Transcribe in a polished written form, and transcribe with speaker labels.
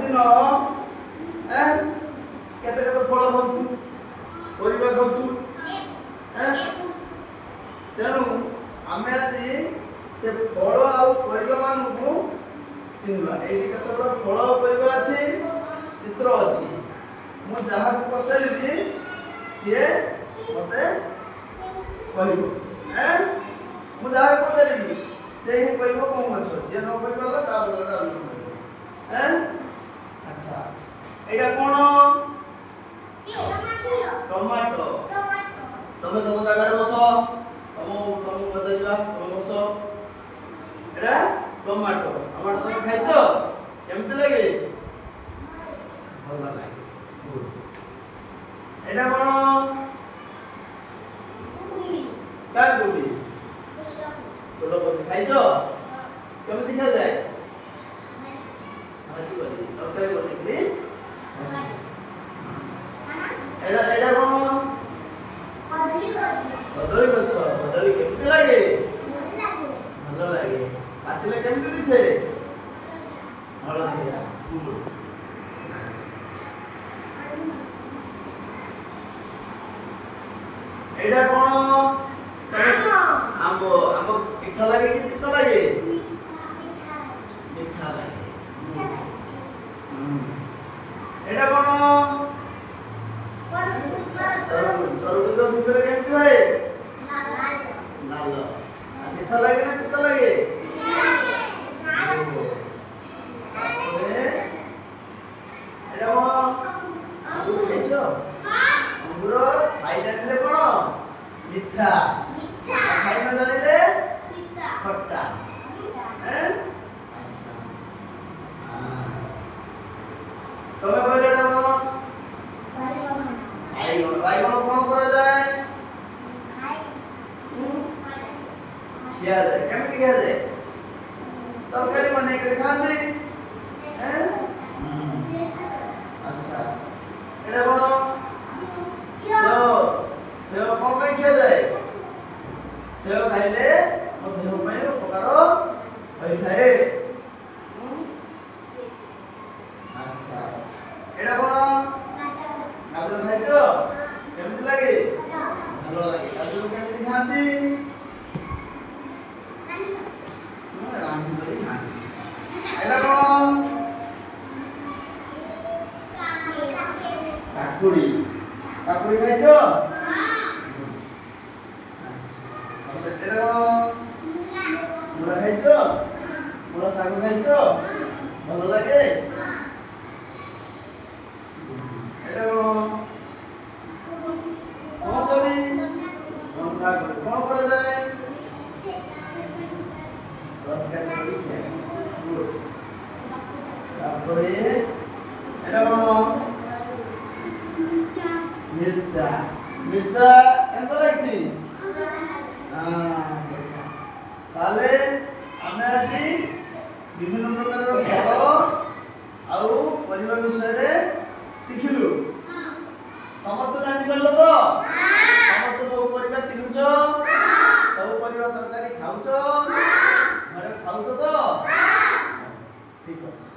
Speaker 1: ସବୁଦିନ କେତେ କେତେ ଫଳ ଖାଉଛୁ, ପରିବା ଖାଉଛୁ। ତେଣୁ ଆମେ ଆଜି ସେ ଫଳ ଆଉ ପରିବା ମାନଙ୍କୁ ଚିହ୍ନିବା। ଏଇଠି କେତେ ବଡ଼ ଫଳ ପରିବା ଅଛି, ଚିତ୍ର ଅଛି। ମୁଁ ଯାହାକୁ ପଚାରିବି ସିଏ ମତେ କହିବ। ମୁଁ ଯାହାକୁ ପଚାରିବି ସେ ହିଁ କହିବ କୋଉ ଗଛ। ଯିଏ ନ କହିପାରିଲା ତା ବଦଳରେ ଆଉ ଜଣେ କହିବ। ଆଚ୍ଛା, ଏଇଟା କଣ? ଟମାଟୋ। ତମେ ତମ ଜାଗାରେ ବସ। ତମକୁ ପଚାରିବା, ତମେ ବସ। ଏଇଟା ଟମାଟୋ। ଟମାଟୋ ତମେ ଖାଇଛ? କେମିତି ଲାଗେ? ଭଲ ଲାଗେ। ଏଇଟା କଣ? କୋବି। ଫୁଲକୋବି ଖାଇଛ? କେମିତି ଖାଯାଏ? ଭାଜି କରି, ତରକାରୀ ବନେଇକିରି। ଏଇଟା କଣ? କଦଳୀ ଗଛ। କଦଳୀ କେମିତି ଲାଗେ? ଭଲ ଲାଗେ। ପାଚିଲେ କେମିତି ଦିଶେ? ହଳଦିଆ। ଏଇଟା କଣ? ଆମ୍ବ। ଆମ୍ବ ମିଠା ଲାଗେ କି ପିଠା ଲାଗେ? ମିଠା ଲାଗେ। ଏଇଟା କଣ? ତରଭୁଜ ଭିତରେ କେମିତି ଥାଏ? ଲାଲ। ମିଠା ଲାଗେ ନା ପିତା ଲାଗେ? ଏଇଟା କଣ? ଅଙ୍ଗୁର ଖାଇଛ? ଅଙ୍ଗୁର ଖାଇ ଜାଣିଲେ କଣ? ମିଠା। ଖାଇ ନ ଜାଣିଲେ ଖଟା। ଆଚ୍ଛା, ତମେ କହିଲେ ଏଇଟା କଣ? ବାଇଗଣ। ବାଇଗଣ କଣ କରାଯାଏ? ଖିଆଯାଏ। କେମିତି ଖିଆଯାଏ? ତରକାରୀ ବନେଇକରି ଖାଆନ୍ତି। ଆଚ୍ଛା, ଏଇଟା କଣ? ସେଓ। ସେଓ କଣ ପାଇଁ ଖିଆଯାଏ? ସେଓ ଖାଇଲେ ଆମ ଦେହ ପାଇଁ ଉପକାର ହୋଇଥାଏ। ଆଚ୍ଛା, ଏଇଟା କଣ? ଗାଜର ଖାଇଛ? କେମିତି ଲାଗେ? ଭଲ ଲାଗେ। ଗାଜର କେମିତି ଖାଆନ୍ତି? ରାନ୍ଧି କରି ଖାଆନ୍ତି। ଏଇଟା କଣ? କାକୁଡି। କାକୁଡି ଖାଇଛ? ଏଇଟା କଣ? ମୂଳା ଖାଇଛ? ମୂଳା ଶାଗ ଖାଇଛ? ଭଲ ଲାଗେ। ଏଇଟା କଣ? କୋବି। ବନ୍ଧାକୋବି। କଣ କରାଯାଏ? ତରକାରୀ କରି ଖିଆଯାଏ। ତାପରେ ଏଇଟା କଣ? ମିର୍ଚା। ମିର୍ଚା କେମିତି ଲାଗଛି? ତାହେଲେ ଆମେ ଆଜି ବିଭିନ୍ନ ପ୍ରକାରର ଫଳ ଆଉ ପରିବା ବିଷୟରେ ଶିଖିଲୁ। ସମସ୍ତେ ଜାଣିପାରିଲ ତ? ସମସ୍ତେ ସବୁ ପରିବା ଚିହ୍ନୁଛ? ସବୁ ପରିବା ତରକାରୀ ଖାଉଛ? ଘରେ ଖାଉଛ ତ? ଠିକ ଅଛି।